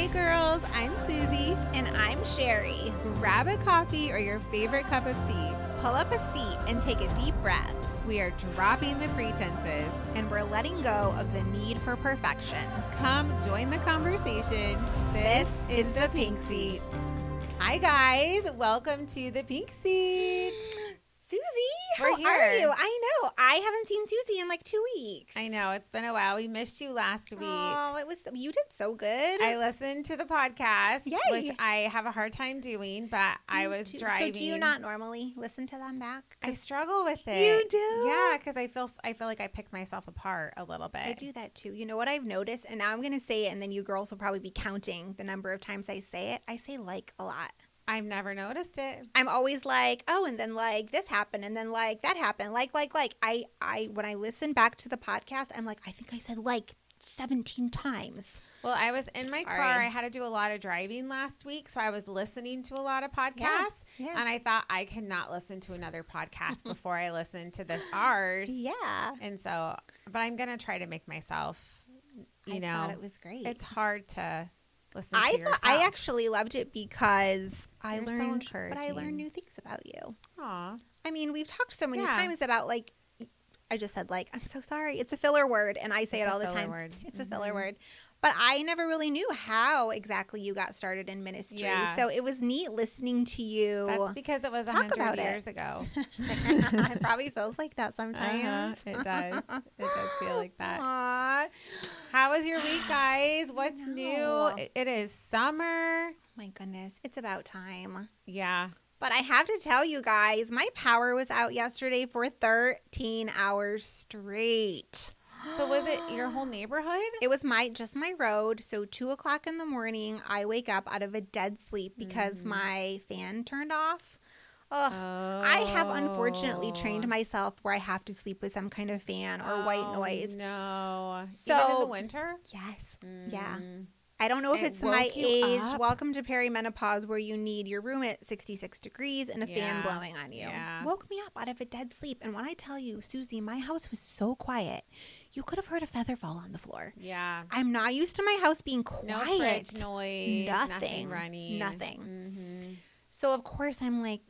Hi girls, I'm Susie. And I'm Sherry. Grab a coffee or your favorite cup of tea. Pull up a seat and take a deep breath. We are dropping the pretenses. And we're letting go of the need for perfection. Come join the conversation. This is the Pink Seat. Hi guys, welcome to the Pink Seat. Susie, We're how here. are you? I know. I haven't seen Susie in like 2 weeks. I know, it's been a while. We missed you last week. Oh, you did so good. I listened to the podcast, Yay. which I have a hard time doing, but I was driving. So do you not normally listen to them back? I struggle with it. You do? Yeah, because I feel like I pick myself apart a little bit. I do that too. You know what I've noticed? And now I'm going to say it, and then you girls will probably be counting the number of times I say it. I say like a lot. I've never noticed it. I'm always like, oh, and then like this happened, and then like that happened. Like. I when I listen back to the podcast, I'm like, I think I said like 17 times. Well, I was in my car. I had to do a lot of driving last week, so I was listening to a lot of podcasts. Yeah. And I thought I cannot listen to another podcast before I listen to ours. Yeah. And so, but I'm going to try to make myself, I thought it was great. It's hard to listen to yourself. I actually loved it because I You're so learned encouraging. new things about you. Aw. I mean, we've talked so many times about like, I just said like, I'm so sorry. It's a filler word, and I say it all the time. It's a filler word. But I never really knew how exactly you got started in ministry. Yeah. So it was neat listening to you. That's because it was 100 years ago. It probably feels like that sometimes. It does. It does feel like that. Aww. How was your week, guys? What's new? It is summer. My goodness. It's about time. Yeah. But I have to tell you guys, my power was out yesterday for 13 hours straight. So was it your whole neighborhood? It was just my road. So 2 o'clock in the morning, I wake up out of a dead sleep because my fan turned off. Ugh. Oh. I have unfortunately trained myself where I have to sleep with some kind of fan or white noise. No. So, even in the winter? Yes. Yeah. I don't know if it's woke my you age. up? Welcome to perimenopause, where you need your room at 66 degrees and a fan blowing on you. Yeah. Woke me up out of a dead sleep. And when I tell you, Susie, my house was so quiet. You could have heard a feather fall on the floor. Yeah. I'm not used to my house being quiet. No fridge noise. Nothing running. Nothing. Mm-hmm. So, of course, I'm like,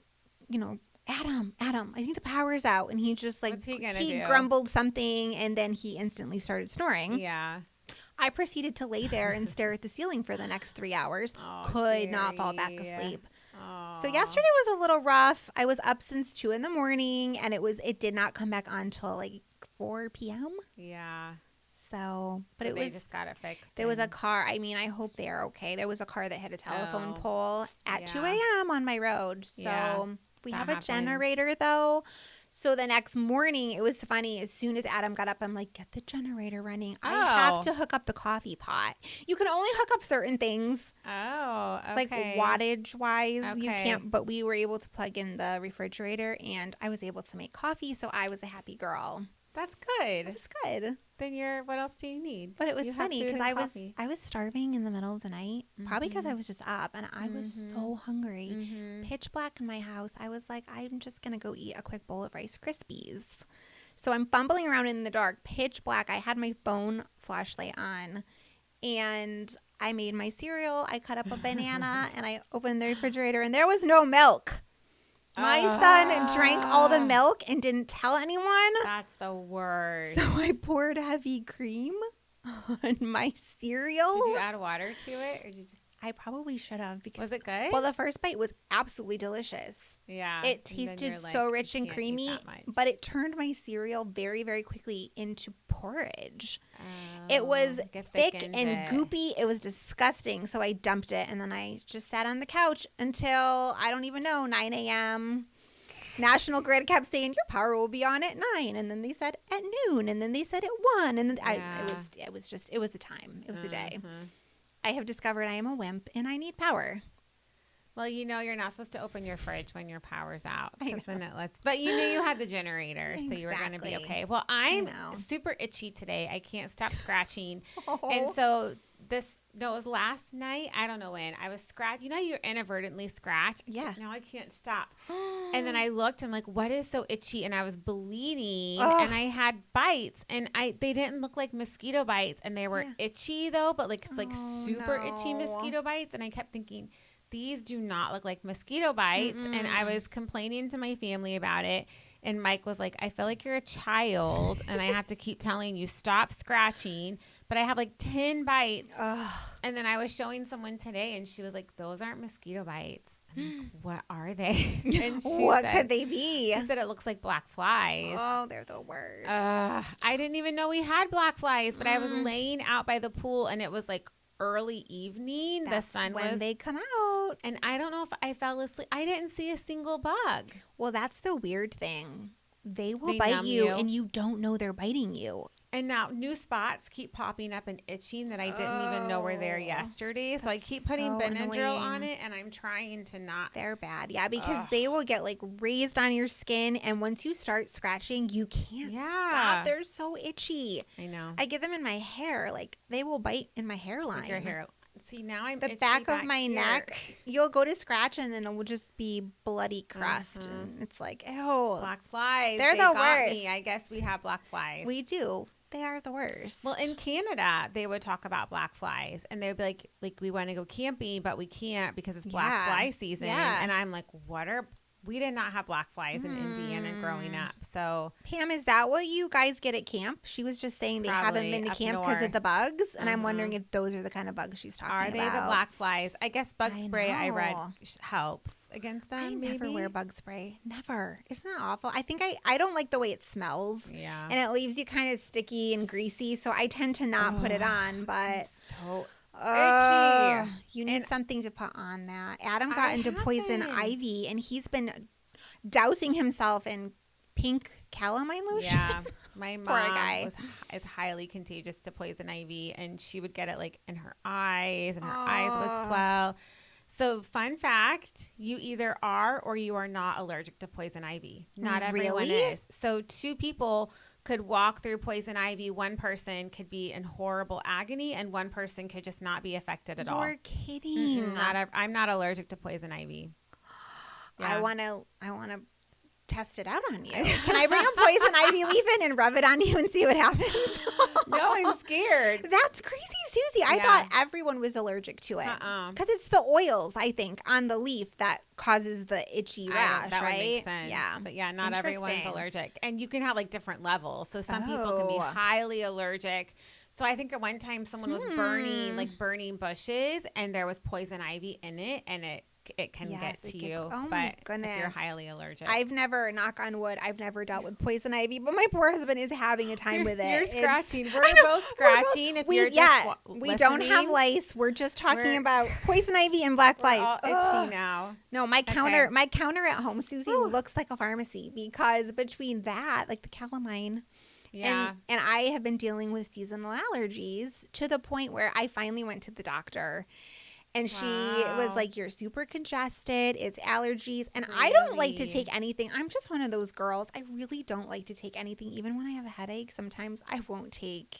Adam, I think the power's out. And he just like, What's he gonna do? grumbled something, and then he instantly started snoring. Yeah. I proceeded to lay there and stare at the ceiling for the next 3 hours. Could not fall back asleep. Aww. So yesterday was a little rough. I was up since 2 in the morning, and it did not come back on till like 4 p.m. Yeah. So they just got it fixed. There was a car. I mean, I hope they are okay. There was a car that hit a telephone pole at 2 a.m. on my road. So we have a generator though. So the next morning, it was funny. As soon as Adam got up, I'm like, get the generator running. I have to hook up the coffee pot. You can only hook up certain things. Oh, okay. Like wattage-wise, you Okay. can't. But we were able to plug in the refrigerator, and I was able to make coffee, so I was a happy girl. That's good. It was good. Then what else do you need? But it was You have funny food because and I was starving in the middle of the night, probably because I was just up, and I was so hungry. Pitch black in my house. I was like, I'm just going to go eat a quick bowl of Rice Krispies. So I'm fumbling around in the dark, pitch black. I had my phone flashlight on, and I made my cereal. I cut up a banana, and I opened the refrigerator, and there was no milk. My son drank all the milk and didn't tell anyone. That's the worst. So I poured heavy cream on my cereal. Did you add water to it, or did you just? I probably should have. Because Was it good? Well, the first bite was absolutely delicious. Yeah. It tasted so rich and creamy, but it turned my cereal very, very quickly into porridge. It was thick and goopy. It was disgusting. So I dumped it, and then I just sat on the couch until, I don't even know, 9 a.m. National Grid kept saying, your power will be on at 9. And then they said at noon. And then they said at 1. And then it was the time. It was the day. I have discovered I am a wimp and I need power. Well, you're not supposed to open your fridge when your power's out. But you knew you had the generator, so you were going to be okay. Well, I'm super itchy today. I can't stop scratching. And so this No, it was last night. I don't know when. I was scratched. You know, you inadvertently scratch. Yeah. Now I can't stop. And then I looked. I'm like, what is so itchy? And I was bleeding, and I had bites, and they didn't look like mosquito bites, and they were itchy though, but like super itchy mosquito bites. And I kept thinking, these do not look like mosquito bites. And I was complaining to my family about it. And Mike was like, I feel like you're a child, and I have to keep telling you, stop scratching. But I have like 10 bites. And then I was showing someone today, and she was like, those aren't mosquito bites. I'm like, what are they? And what could they be? She said it looks like black flies. Oh, they're the worst. I didn't even know we had black flies, but I was laying out by the pool, and it was like early evening. That's the sun when they come out. And I don't know if I fell asleep. I didn't see a single bug. Well, that's the weird thing. They will bite you, and you don't know they're biting you. And now new spots keep popping up and itching that I didn't even know were there yesterday. So I keep putting Benadryl on it, and I'm trying to not. They're bad. Yeah, because they will get like raised on your skin. And once you start scratching, you can't stop. They're so itchy. I know. I get them in my hair. Like they will bite in my hairline. Like your hair. See, now I'm the back of my neck. You'll go to scratch, and then it will just be bloody crust. And it's like, ew. Black flies. They're the worst. Me. I guess we have black flies. We do. They are the worst. Well, in Canada, they would talk about black flies, and they would be like, we want to go camping, but we can't because it's black fly season. Yeah. And I'm like, we did not have black flies in Indiana growing up. So, Pam, is that what you guys get at camp? She was just saying they haven't been to camp because of the bugs, and I'm wondering if those are the kind of bugs she's talking about. Are they the black flies? I guess bug spray I read helps against them. I maybe. never wear bug spray. Never. Isn't that awful? I think I don't like the way it smells. Yeah. And it leaves you kind of sticky and greasy, so I tend to not put it on. But so itchy. You need something to put on that. Adam got into poison ivy, and he's been dousing himself in pink calamine lotion. Yeah. My mom is highly contagious to poison ivy, and she would get it like in her eyes, and her eyes would swell. So fun fact, you either are or you are not allergic to poison ivy. Not everyone is. So 2 people could walk through poison ivy. One person could be in horrible agony, and one person could just not be affected at all. You're kidding. I'm not allergic to poison ivy. Yeah. I want to test it out on you. Can I bring a poison ivy leaf in and rub it on you and see what happens? No, I'm scared. That's crazy, Susie. I thought everyone was allergic to it. Because it's the oils, I think, on the leaf that causes the itchy rash, that right? Would make sense. Yeah. But yeah, not everyone's allergic. And you can have like different levels. So some people can be highly allergic. So I think at one time someone was burning bushes, and there was poison ivy in it, and it can get to you. Oh my goodness. If you're highly allergic. I've never, knock on wood, I've never dealt with poison ivy, but my poor husband is having a time with it. You're scratching. We're both scratching. We don't have lice. We're just talking about poison ivy and black flies. All itchy now. No, my counter at home, Susie, looks like a pharmacy, because between that, like the calamine, and I have been dealing with seasonal allergies to the point where I finally went to the doctor. And she was like, you're super congested. It's allergies. And I don't like to take anything. I'm just one of those girls. I really don't like to take anything. Even when I have a headache, sometimes I won't take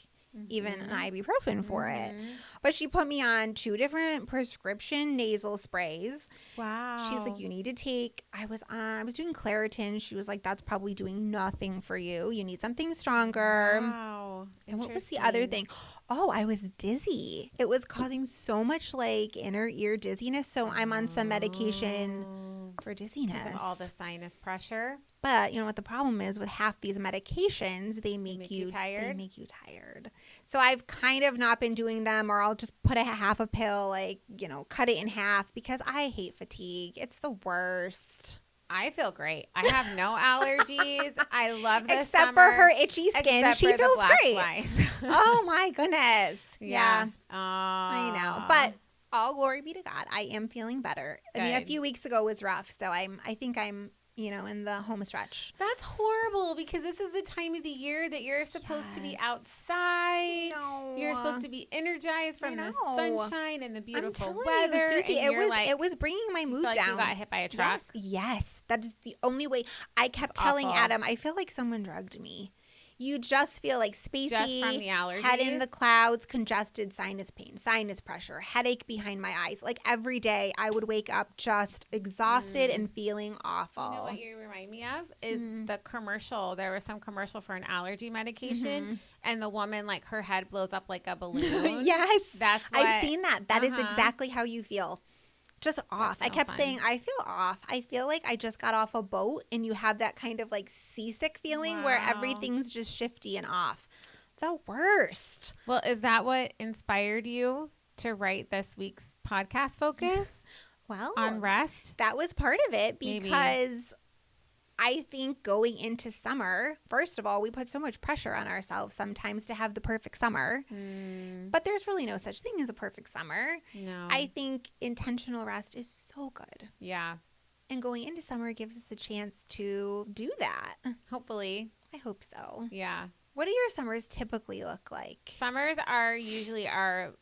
even an ibuprofen for it. But she put me on 2 different prescription nasal sprays. Wow. She's like, you need to take, I was doing Claritin. She was like, that's probably doing nothing for you. You need something stronger. Wow. And what was the other thing? Oh, I was dizzy. It was causing so much like inner ear dizziness. So I'm on some medication for dizziness. Because of all the sinus pressure. But you know what the problem is with half these medications? They make you tired. They make you tired. So I've kind of not been doing them, or I'll just put a half a pill, like, cut it in half, because I hate fatigue. It's the worst. I feel great. I have no allergies. I love this Except for her itchy skin. She feels great. Oh, my goodness. Yeah. I know. But all glory be to God. I am feeling better. Good. I mean, a few weeks ago was rough. So I think I'm in the home stretch. That's horrible, because this is the time of the year that you're supposed to be outside. No. You're supposed to be energized from the sunshine and the beautiful weather. You, Susie, it was bringing my mood down. Like you got hit by a truck. Yes. That is the only way. I kept telling Adam, I feel like someone drugged me. You just feel like spacey, just from the allergies, head in the clouds, congested, sinus pain, sinus pressure, headache behind my eyes. Like every day I would wake up just exhausted and feeling awful. You know what you remind me of is the commercial. There was some commercial for an allergy medication and the woman, like her head blows up like a balloon. Yes. That's what, I've seen that. That is exactly how you feel. Just off. I kept saying, I feel off. I feel like I just got off a boat and you have that kind of like seasick feeling where everything's just shifty and off. The worst. Well, is that what inspired you to write this week's podcast focus? Well, on rest? That was part of it because I think going into summer, first of all, we put so much pressure on ourselves sometimes to have the perfect summer. But there's really no such thing as a perfect summer. No. I think intentional rest is so good. Yeah. And going into summer gives us a chance to do that. Hopefully. I hope so. Yeah. What do your summers typically look like? Summers are usually are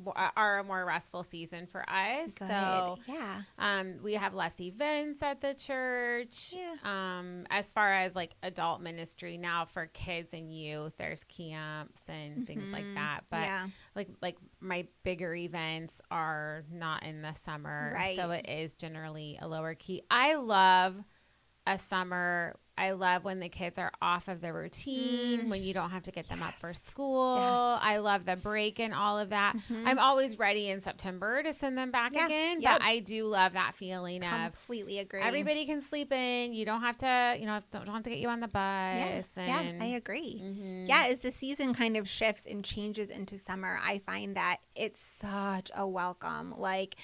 a more restful season for us. Good. So yeah. We have less events at the church. Yeah. As far as like adult ministry now for kids and youth, there's camps and things like that. But like my bigger events are not in the summer. Right. So it is generally a lower key. I love a summer. I love when the kids are off of the routine, when you don't have to get them up for school. Yes. I love the break and all of that. I'm always ready in September to send them back again, but I do love that feeling of completely agree. everybody can sleep in. You don't have to, don't have to get you on the bus. Yeah, I agree. Yeah, as the season kind of shifts and changes into summer, I find that it's such a welcome. Like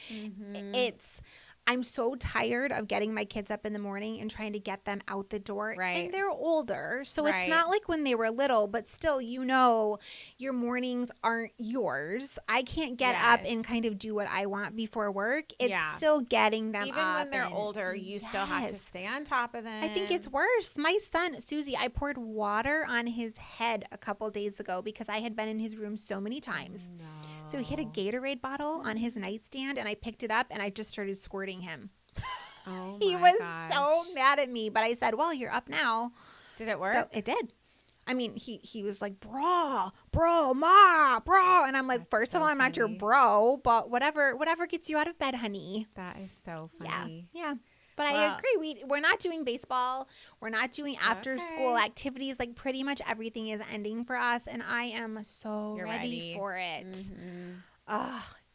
I'm so tired of getting my kids up in the morning and trying to get them out the door. Right. And they're older. So it's not like when they were little, but still, your mornings aren't yours. I can't get up and kind of do what I want before work. It's still getting them even up. Even when they're older, you still have to stay on top of them. I think it's worse. My son, Susie, I poured water on his head a couple days ago because I had been in his room so many times. No. So he had a Gatorade bottle on his nightstand, and I picked it up, and I just started squirting him. Oh he was so mad at me, but I said, well, you're up now. Did it work? So it did. I mean, he was like, bro, ma, bro. And I'm like, first of all, I'm not your bro, but whatever gets you out of bed, honey. That is so funny. Yeah. But I agree. We're not doing baseball. We're not doing after school activities. Like pretty much everything is ending for us. And I am so ready for it.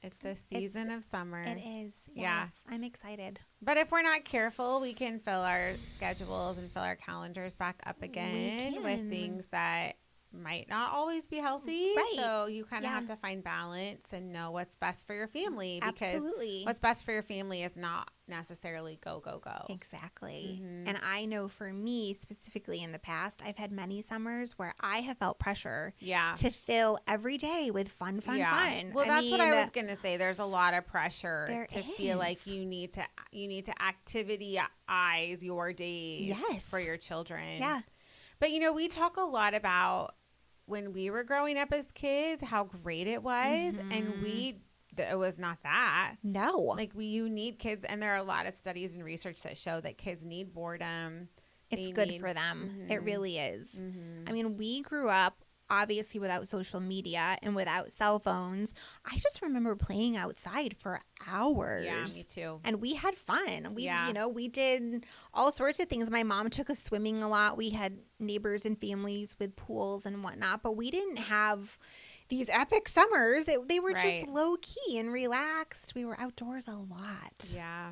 It's the season of summer. It is. Yes. Yeah. I'm excited. But if we're not careful, we can fill our schedules and fill our calendars back up again with things that might not always be healthy. Right. So you kind of have to find balance and know what's best for your family. Because Absolutely. what's best for your family is not necessarily go. Exactly. And I know for me specifically in the past, I've had many summers where I have felt pressure to fill every day with fun. Well, that's what I was going to say. There's a lot of pressure to feel like you need to activity-ize your days for your children. Yeah. But, we talk a lot about when we were growing up as kids, how great it was. And it was not that. No. Like you need kids. And there are a lot of studies and research that show that kids need boredom. It's good for them. It really is. I mean, we grew up obviously without social media and without cell phones. I just remember playing outside for hours. Yeah, me too. And we had fun. We did all sorts of things. My mom took us swimming a lot. We had neighbors and families with pools and whatnot, but we didn't have these epic summers. They were just low key and relaxed. We were outdoors a lot. Yeah.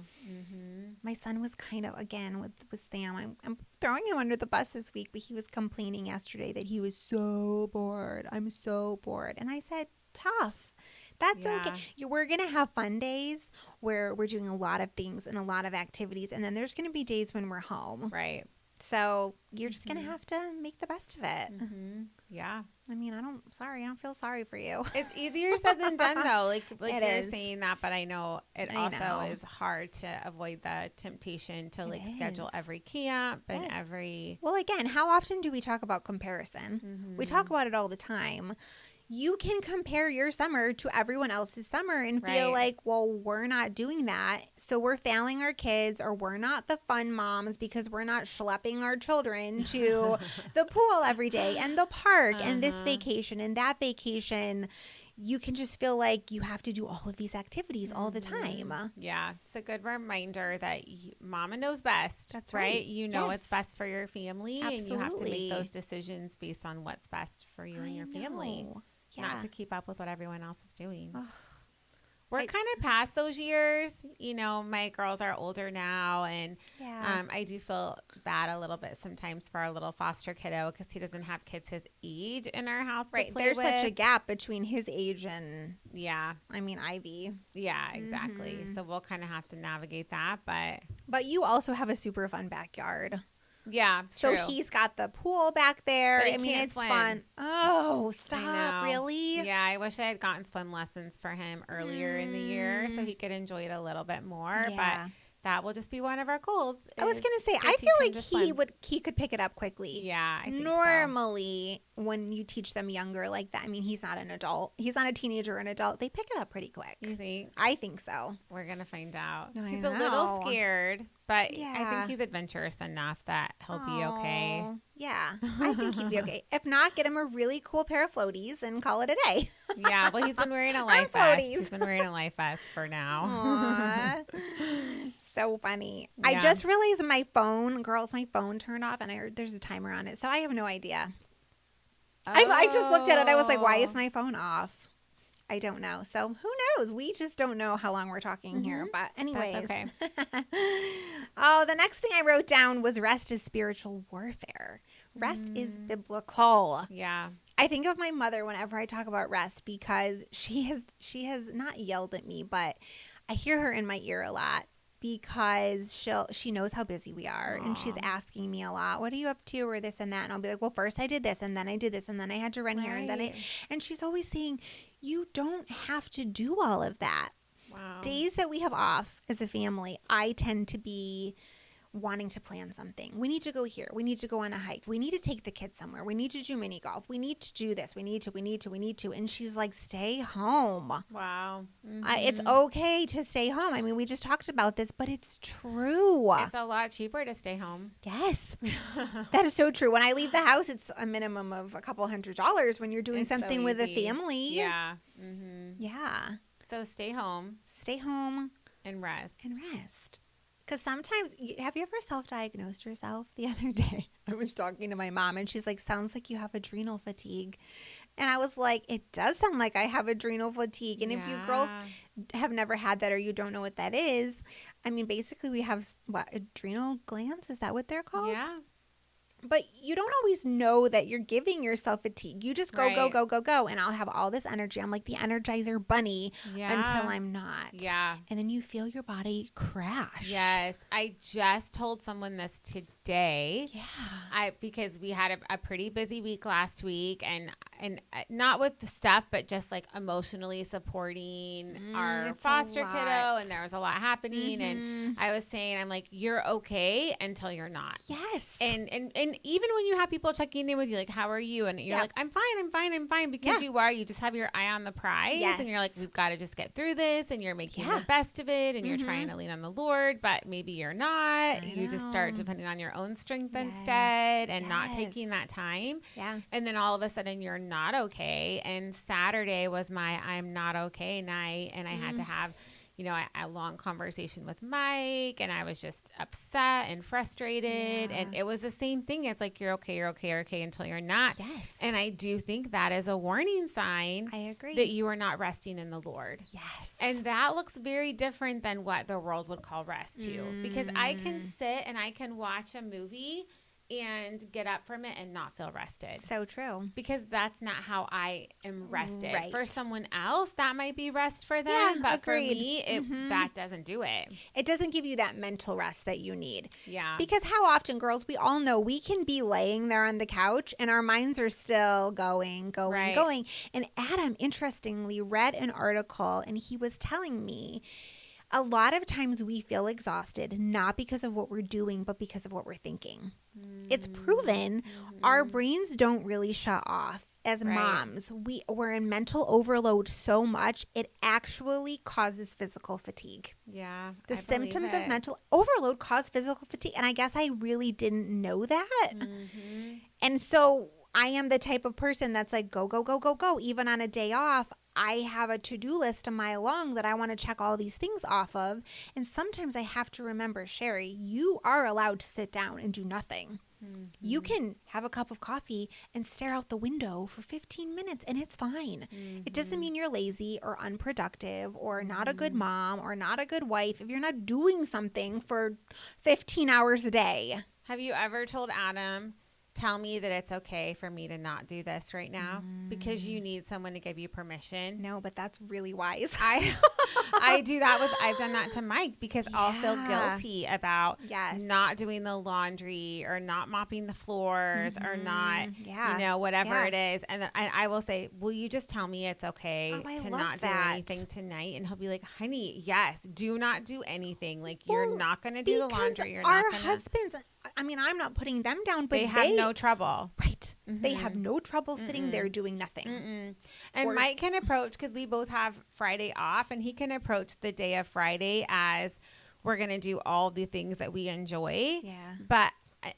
My son was kind of, again, with Sam, I'm throwing him under the bus this week, but he was complaining yesterday that he was so bored. I'm so bored. And I said, tough. That's okay. We're going to have fun days where we're doing a lot of things and a lot of activities. And then there's going to be days when we're home. Right. So you're just going to have to make the best of it. Yeah. I mean, I don't feel sorry for you. It's easier said than done, though. Like you're saying that, but I know it also is hard to avoid the temptation to schedule every camp and every. Well, again, how often do we talk about comparison? We talk about it all the time. you can compare your summer to everyone else's summer and feel like, well, we're not doing that. So we're failing our kids, or we're not the fun moms because we're not schlepping our children to the pool every day and the park and this vacation and that vacation. You can just feel like you have to do all of these activities all the time. Yeah. It's a good reminder that mama knows best. That's right. You know what's best for your family. Absolutely. And you have to make those decisions based on what's best for you and your family. Yeah. Not to keep up with what everyone else is doing. Ugh. We're kind of past those years. You know, my girls are older now, and I do feel bad a little bit sometimes for our little foster kiddo because he doesn't have kids his age in our house to play There's with. such a gap between his age and, Ivy. Yeah, exactly. So we'll kind of have to navigate that. But you also have a super fun backyard. Yeah, so true. He's got the pool back there. I mean, it's swim. Fun. Oh, stop! Really? Yeah, I wish I had gotten swim lessons for him earlier in the year so he could enjoy it a little bit more. But that will just be one of our goals. I was gonna say, I feel like he could pick it up quickly. Yeah, I think normally when you teach them younger like that, I mean, he's not an adult. He's not a teenager or an adult. They pick it up pretty quick. You think? I think so. We're gonna find out. He's a little scared, but I think he's adventurous enough that he'll be okay. Yeah, I think he'd be okay. If not, get him a really cool pair of floaties and call it a day. Yeah, well, he's been wearing a life vest. He's been wearing a life vest for now. So funny. Yeah. I just realized my phone turned off, and I heard there's a timer on it, so I have no idea. I just looked at it. I was like, why is my phone off? I don't know. So who knows? We just don't know how long we're talking here. But anyways. That's okay. The next thing I wrote down was rest is spiritual warfare. Rest is biblical. Yeah. I think of my mother whenever I talk about rest because she has not yelled at me, but I hear her in my ear a lot because she knows how busy we are. Aww. And she's asking me a lot, what are you up to, or this and that, and I'll be like, well, first I did this and then I did this and then I had to run here and then and she's always saying, you don't have to do all of that. Wow. Days that we have off as a family, I tend to be wanting to plan something. We need to go here. We need to go on a hike. We need to take the kids somewhere. We need to do mini golf. We need to do this. We need to. And she's like, stay home. Wow. Mm-hmm. It's okay to stay home. I mean, we just talked about this, but it's true. It's a lot cheaper to stay home. Yes. That is so true. When I leave the house, it's a minimum of a couple $100 when you're doing something with a family. Yeah. Mm-hmm. Yeah. So stay home. Stay home. And rest. Because sometimes, have you ever self-diagnosed yourself? The other day, I was talking to my mom, and she's like, sounds like you have adrenal fatigue. And I was like, it does sound like I have adrenal fatigue. And if you girls have never had that or you don't know what that is, I mean, basically we have, adrenal glands? Is that what they're called? Yeah. But you don't always know that you're giving yourself fatigue. You just go, go. And I'll have all this energy. I'm like the Energizer bunny until I'm not. Yeah. And then you feel your body crash. Yes. I just told someone this today. Yeah. Because we had a pretty busy week last week and not with the stuff, but just like emotionally supporting our foster kiddo. And there was a lot happening. And I was saying, I'm like, you're okay until you're not. Yes. And even when you have people checking in with you, like, how are you? And you're like, I'm fine. Because you are. You just have your eye on the prize. Yes. And you're like, we've got to just get through this. And you're making the best of it. And you're trying to lean on the Lord. But maybe you're not. You just start depending on your own strength instead and not taking that time. Yeah. And then all of a sudden you're not okay. And Saturday was my I'm not okay night. And I had to have a long conversation with Mike, and I was just upset and frustrated. And it was the same thing. It's like, you're okay until you're not. Yes. And I do think that is a warning sign. I agree. That you are not resting in the Lord. Yes. And that looks very different than what the world would call rest too. Because I can sit and I can watch a movie and get up from it and not feel rested. So true. Because that's not how I am rested. Right. For someone else, that might be rest for them. Yeah, but agreed. For me, that doesn't do it. It doesn't give you that mental rest that you need. Yeah. Because how often, girls, we all know we can be laying there on the couch and our minds are still going. And Adam, interestingly, read an article and he was telling me a lot of times we feel exhausted, not because of what we're doing, but because of what we're thinking. It's proven our brains don't really shut off as moms, we're in mental overload so much, it actually causes physical fatigue. Yeah. The symptoms of mental overload cause physical fatigue. And I guess I really didn't know that. Mm-hmm. And so I am the type of person that's like, go, go, go, go, go. Even on a day off, I have a to-do list a mile long that I want to check all these things off of. And sometimes I have to remember, Sherry, you are allowed to sit down and do nothing. Mm-hmm. You can have a cup of coffee and stare out the window for 15 minutes and it's fine. Mm-hmm. It doesn't mean you're lazy or unproductive or not a good mom or not a good wife if you're not doing something for 15 hours a day. Have you ever told Adam, tell me that it's okay for me to not do this right now because you need someone to give you permission? No, but that's really wise. I do that I've done that to Mike because I'll feel guilty about not doing the laundry or not mopping the floors or not, whatever it is. And then I will say, will you just tell me it's okay to not do anything tonight? And he'll be like, honey, yes, do not do anything. Like, you're not going to do the laundry. You're not going to. Our husbands, I mean, I'm not putting them down, but they have no trouble. Right. Mm-hmm. They have no trouble sitting there doing nothing. And Mike can approach, because we both have Friday off, and he can approach the day of Friday as we're going to do all the things that we enjoy. Yeah. But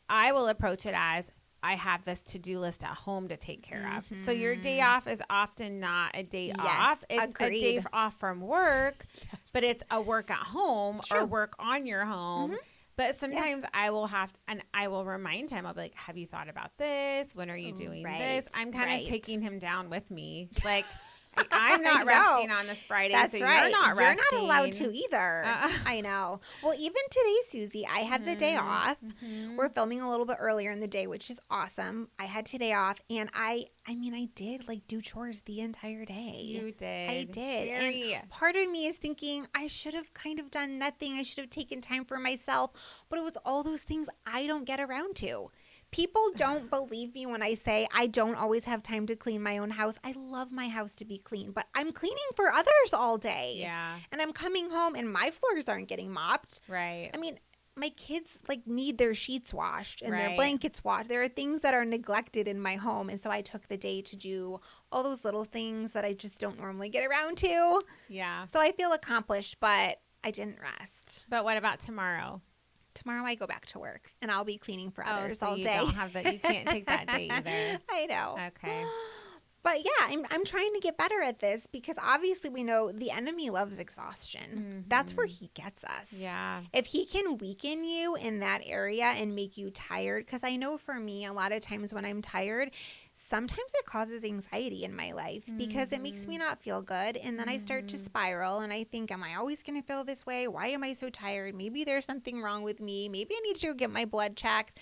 I will approach it as I have this to-do list at home to take care of. So your day off is often not a day off. It's a day off from work, but it's a work at home or work on your home. But sometimes I will I will remind him, I'll be like, have you thought about this? When are you doing this? I'm kind of taking him down with me. Like, I'm not resting on this Friday, so you're not resting. You're not allowed to either. I know. Well, even today, Susie, I had the day off. We're filming a little bit earlier in the day, which is awesome. I had today off, and I did do chores the entire day. You did. I did. And part of me is thinking I should have kind of done nothing. I should have taken time for myself, but it was all those things I don't get around to. People don't believe me when I say I don't always have time to clean my own house. I love my house to be clean, but I'm cleaning for others all day. Yeah. And I'm coming home and my floors aren't getting mopped. Right. I mean, my kids need their sheets washed and their blankets washed. There are things that are neglected in my home. And so I took the day to do all those little things that I just don't normally get around to. Yeah. So I feel accomplished, but I didn't rest. But what about tomorrow? Tomorrow I go back to work and I'll be cleaning for others all day. You can't take that day either. I know. Okay. But yeah, I'm trying to get better at this because obviously we know the enemy loves exhaustion. That's where he gets us. Yeah. If he can weaken you in that area and make you tired, because I know for me, a lot of times when I'm tired, sometimes it causes anxiety in my life because it makes me not feel good. And then I start to spiral and I think, am I always going to feel this way? Why am I so tired? Maybe there's something wrong with me. Maybe I need to get my blood checked,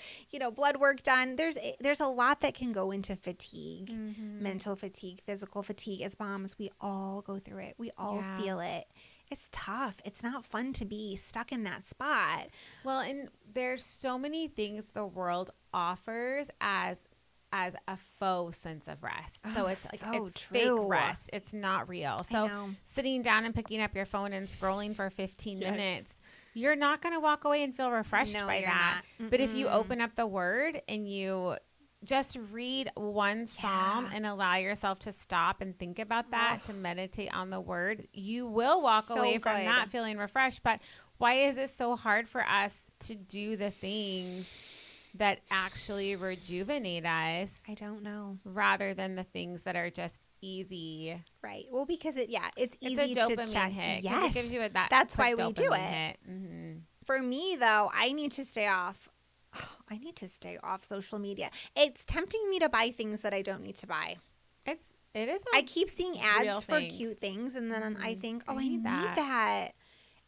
blood work done. There's a lot that can go into fatigue, mental fatigue, physical fatigue. As moms, we all go through it. We all feel it. It's tough. It's not fun to be stuck in that spot. Well, and there's so many things the world offers as a faux sense of rest. So it's fake rest. It's not real. So sitting down and picking up your phone and scrolling for 15 minutes, you're not going to walk away and feel refreshed by that. But if you open up the word and you just read one psalm and allow yourself to stop and think about that, to meditate on the word, you will walk away from that feeling refreshed. But why is it so hard for us to do the things that actually rejuvenate us? I don't know. Rather than the things that are just easy. Right. Well, because it's easy it's a dopamine to check. Hit. Yes. It gives you that's why we do it. Hit. For me, though, I need to stay off. Social media. It's tempting me to buy things that I don't need to buy. It is. I keep seeing ads for cute things, and then I think, I need that.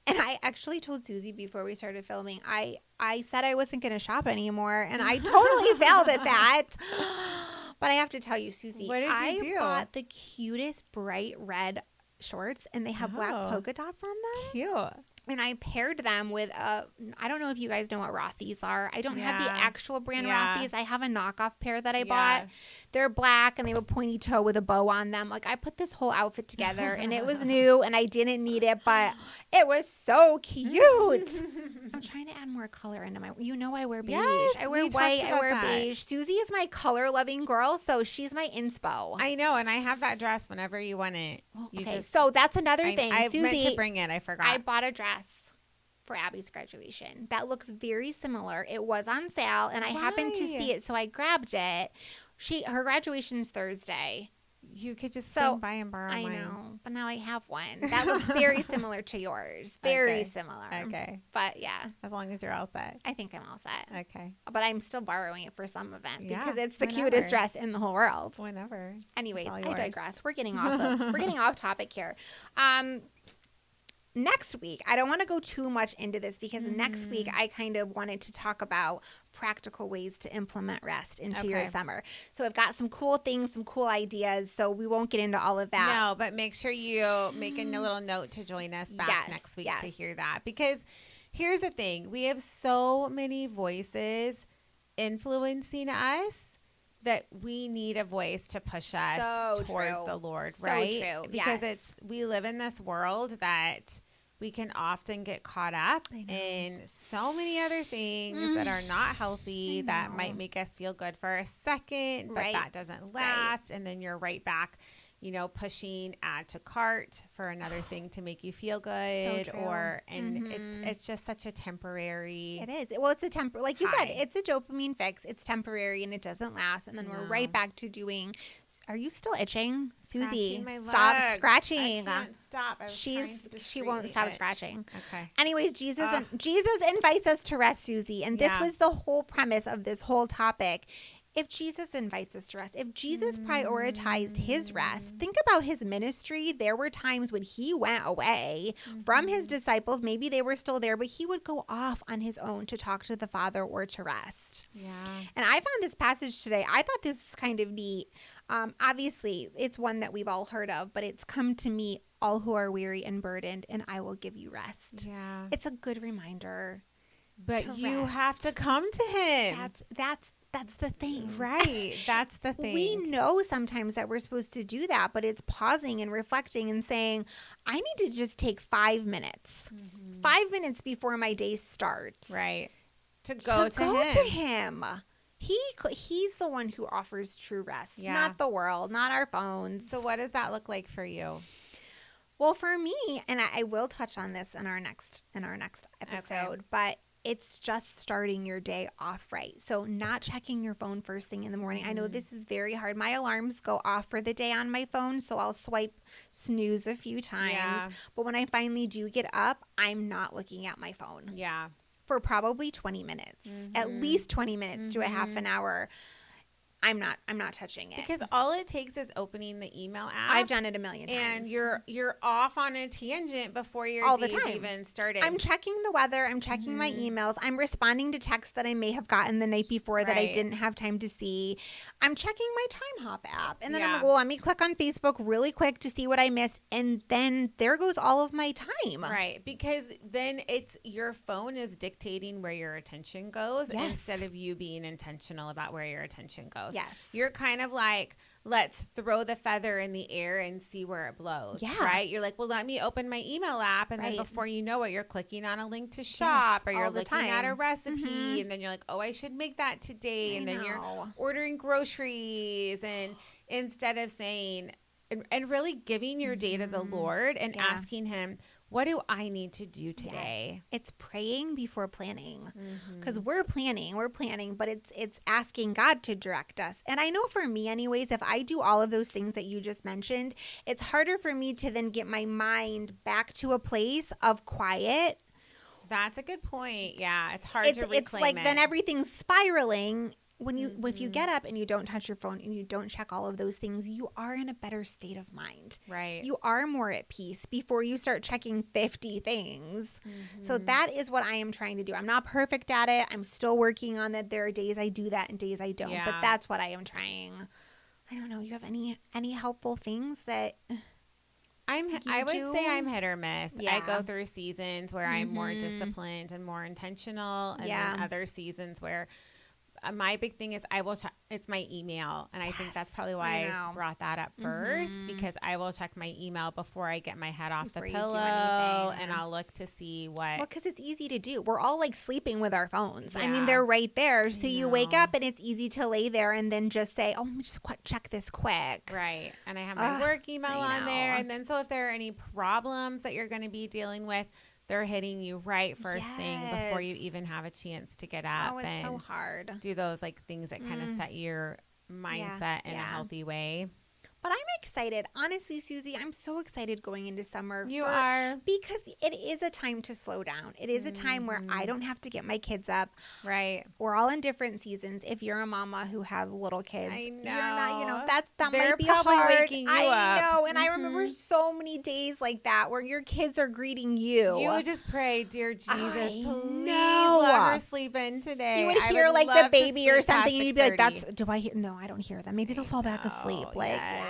And I actually told Susie before we started filming, I said I wasn't going to shop anymore, and I totally failed at that. But I have to tell you, Susie, what did you do? I bought the cutest bright red shorts, and they have black polka dots on them. Cute. And I paired them with I don't know if you guys know what Rothy's are. I don't have the actual brand Rothy's. I have a knockoff pair that I bought. They're black and they have a pointy toe with a bow on them. Like I put this whole outfit together and it was new and I didn't need it, but it was so cute. I'm trying to add more color into my, I wear beige. Yes, I wear white. I wear beige. Susie is my color loving girl. So she's my inspo. I know. And I have that dress whenever you want it. Okay. So that's another thing. I Susie, meant to bring it. I forgot. I bought a dress for Abby's graduation that looks very similar. It was on sale and I happened to see it, so I grabbed it. Her graduation's Thursday. You could just swing by and borrow mine. I know, but now I have one that looks very similar to yours. Very similar. Okay. But yeah, as long as you're all set. I think I'm all set. Okay. But I'm still borrowing it for some event because it's the cutest dress in the whole world. Whenever. Anyways, I digress. We're getting off topic here. Next week, I don't want to go too much into this because next week I kind of wanted to talk about practical ways to implement rest into your summer. So I've got some cool things, some cool ideas. So we won't get into all of that. No, but make sure you make a little note to join us back next week to hear that. Because here's the thing. We have so many voices influencing us that we need a voice to push us towards the Lord, right? So true. Because we live in this world that we can often get caught up in so many other things that are not healthy that might make us feel good for a second, but that doesn't last. And then you're right back, pushing add to cart for another thing to make you feel good. So true. It's just such a temporary. It is. Well, it's a like you said, it's a dopamine fix. It's temporary and it doesn't last. And then we're right back to doing. Are you still itching, Susie? Stop scratching. I can't stop. She won't stop scratching. Okay. Anyways, Jesus invites us to rest, Susie, and this was the whole premise of this whole topic. If Jesus invites us to rest, if Jesus prioritized his rest, think about his ministry. There were times when he went away from his disciples. Maybe they were still there, but he would go off on his own to talk to the Father or to rest. Yeah. And I found this passage today. I thought this was kind of neat. Obviously, it's one that we've all heard of, but it's come to me, all who are weary and burdened, and I will give you rest. Yeah. It's a good reminder. But you have to come to him. That's the thing. Right. That's the thing. We know sometimes that we're supposed to do that, but it's pausing and reflecting and saying, I need to just take 5 minutes. 5 minutes before my day starts. Right. To go to him. He's the one who offers true rest, not the world, not our phones. So what does that look like for you? Well, for me, and I will touch on this in our next episode, but it's just starting your day off right. So not checking your phone first thing in the morning. I know this is very hard. My alarms go off for the day on my phone, so I'll swipe snooze a few times. Yeah. But when I finally do get up, I'm not looking at my phone. Yeah. For probably 20 minutes, at least 20 minutes to a half an hour. I'm not touching it. Because all it takes is opening the email app. I've done it a million times. And you're off on a tangent before your day's even started. I'm checking the weather. I'm checking my emails. I'm responding to texts that I may have gotten the night before that I didn't have time to see. I'm checking my Time Hop app. And then I'm like, well, let me click on Facebook really quick to see what I missed. And then there goes all of my time. Right. Because then it's your phone is dictating where your attention goes instead of you being intentional about where your attention goes. Yes. You're kind of like, let's throw the feather in the air and see where it blows. Yeah. Right? You're like, well, let me open my email app. And then before you know it, you're clicking on a link to shop or you're looking at a recipe. And then you're like, oh, I should make that today. And then you're ordering groceries. And instead of saying, and really giving your day to the Lord and asking him, what do I need to do today? Yes. It's praying before planning, because we're planning, but it's asking God to direct us. And I know for me anyways, if I do all of those things that you just mentioned, it's harder for me to then get my mind back to a place of quiet. That's a good point. Yeah, it's hard to reclaim It's like then everything's spiraling. If you get up and you don't touch your phone and you don't check all of those things, you are in a better state of mind. Right. You are more at peace before you start checking 50 things. So that is what I am trying to do. I'm not perfect at it. I'm still working on that. There are days I do that and days I don't. But that's what I am trying. I don't know. You have any helpful things that... I would say I'm hit or miss. Yeah. I go through seasons where I'm more disciplined and more intentional, and then other seasons where my big thing is I will check. It's my email, and I think that's probably why I brought that up first, because I will check my email before I get my head off the pillow, and I'll look to see what. Well, because it's easy to do. We're all like sleeping with our phones. Yeah. I mean, they're right there, so you wake up and it's easy to lay there and then just say, "Oh, let me just check this quick." Right, and I have my work email on there, and then so if there are any problems that you're going to be dealing with, they're hitting you right first thing before you even have a chance to get up. Oh, it's so hard. Do those like things that kind of set your mindset in a healthy way. But I'm excited. Honestly, Susie, I'm so excited going into summer. You are. Because it is a time to slow down. It is a time where I don't have to get my kids up. Right. We're all in different seasons. If you're a mama who has little kids, I know. You're not, that They're might be probably hard. waking you up. I know. And I remember so many days like that where your kids are greeting you. You would just pray, dear Jesus, please let her sleep in today. You would hear like the baby or something and you'd be like, do I hear? No, I don't hear them. Maybe they'll fall back asleep. Like, yes.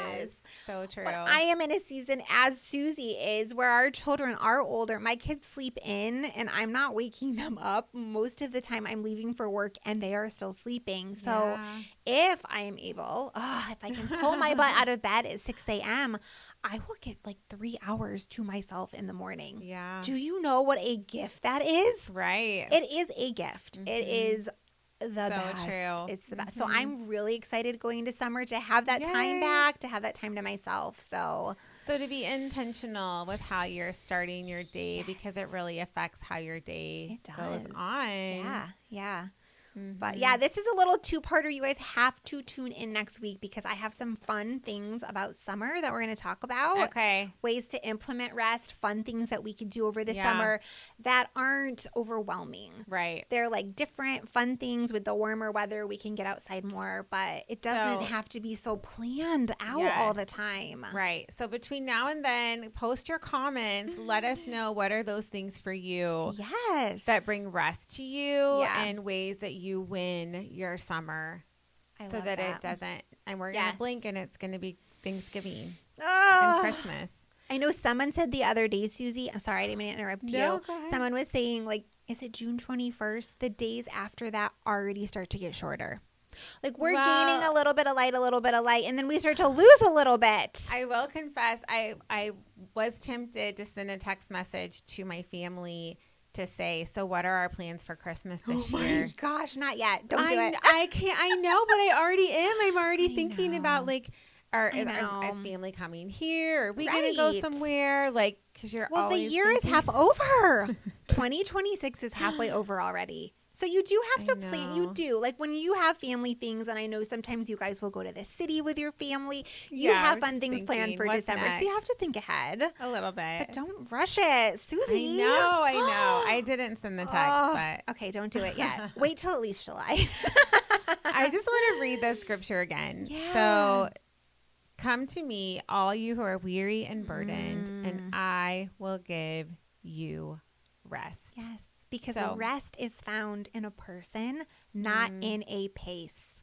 So true. But I am in a season, as Susie is, where our children are older. My kids sleep in and I'm not waking them up. Most of the time I'm leaving for work and they are still sleeping. So if I am able, if I can pull my butt out of bed at 6 a.m., I will get like 3 hours to myself in the morning. Yeah. Do you know what a gift that is? Right. It is a gift. It is the best. True. It's the best. So I'm really excited going into summer to have that time back, to have that time to myself. So to be intentional with how you're starting your day, because it really affects how your day goes on. Yeah. But yeah, this is a little two-parter. You guys have to tune in next week because I have some fun things about summer that we're going to talk about. Okay. Ways to implement rest, fun things that we could do over the summer that aren't overwhelming. Right. They're like different fun things. With the warmer weather, we can get outside more, but it doesn't have to be so planned out all the time. Right. So between now and then, post your comments. Let us know what are those things for you that bring rest to you and ways that you win your summer so that it doesn't, and we're going to blink and it's going to be Thanksgiving and Christmas. I know someone said the other day, Susie, I'm sorry, I didn't mean to interrupt you. Go ahead. Someone was saying, like, is it June 21st? The days after that already start to get shorter. Like, we're gaining a little bit of light, and then we start to lose a little bit. I will confess, I was tempted to send a text message to my family to say, so what are our plans for Christmas this year? Oh my gosh, not yet. Don't do it. I can't. I know, but I already am. I'm already thinking about like, is family coming here? Are we going to go somewhere? Like, because you're always the year is half over. 2026 is halfway over already. So you do have to plan. You do. Like when you have family things, and I know sometimes you guys will go to the city with your family. You have fun things planned for December. Next? So you have to think ahead. A little bit. But don't rush it, Susie. I know. I didn't send the text, but. Okay, don't do it yet. Wait till at least July. I just want to read the scripture again. Yeah. So, come to me, all you who are weary and burdened, and I will give you rest. Yes. Because rest is found in a person, not in a pace.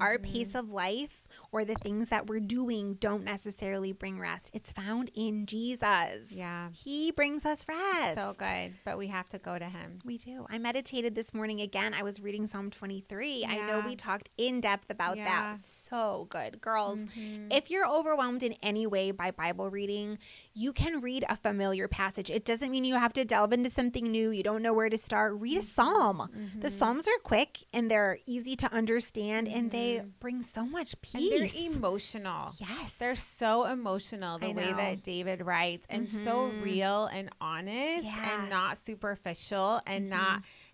Our pace of life or the things that we're doing don't necessarily bring rest. It's found in Jesus. Yeah. He brings us rest. So good. But we have to go to him. We do. I meditated this morning again. I was reading Psalm 23. Yeah. I know we talked in depth about that. So good. Girls, if you're overwhelmed in any way by Bible reading, you can read a familiar passage. It doesn't mean you have to delve into something new. You don't know where to start. Read a psalm. The Psalms are quick and they're easy to understand. And they bring so much peace. And they're emotional. Yes. They're so emotional, the way that David writes, and so real and honest and not superficial and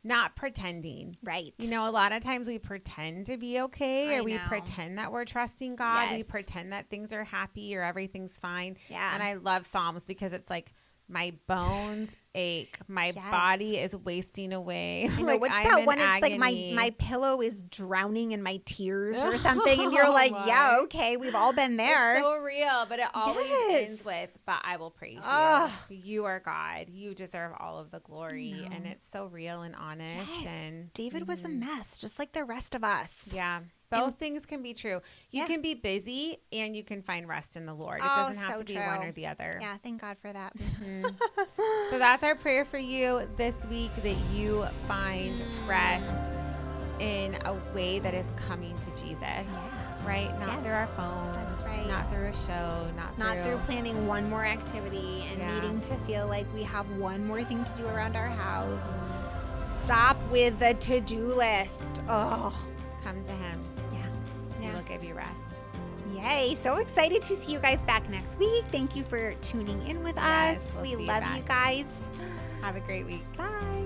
not pretending. Right. You know, a lot of times we pretend to be okay, or we pretend that we're trusting God. Yes. We pretend that things are happy or everything's fine. Yeah. And I love Psalms because it's like, my bones ache. My body is wasting away. I know, like, what's that one? It's like my pillow is drowning in my tears or something. And you're like, yeah, okay. We've all been there. It's so real. But it always ends with, but I will praise you. You are God. You deserve all of the glory. And it's so real and honest. Yes. And David was a mess, just like the rest of us. Yeah. Both things can be true. You can be busy and you can find rest in the Lord. It doesn't have to be one or the other. Yeah, thank God for that. So that's our prayer for you this week, that you find rest in a way that is coming to Jesus. Right? Not through our phone. That's right. Not through a show. Not through planning one more activity and needing to feel like we have one more thing to do around our house. Stop with the to-do list. Oh, come to him. Yeah. He will give you rest. Yay. So excited to see you guys back next week. Thank you for tuning in with us. We'll we love you guys. Have a great week. Bye.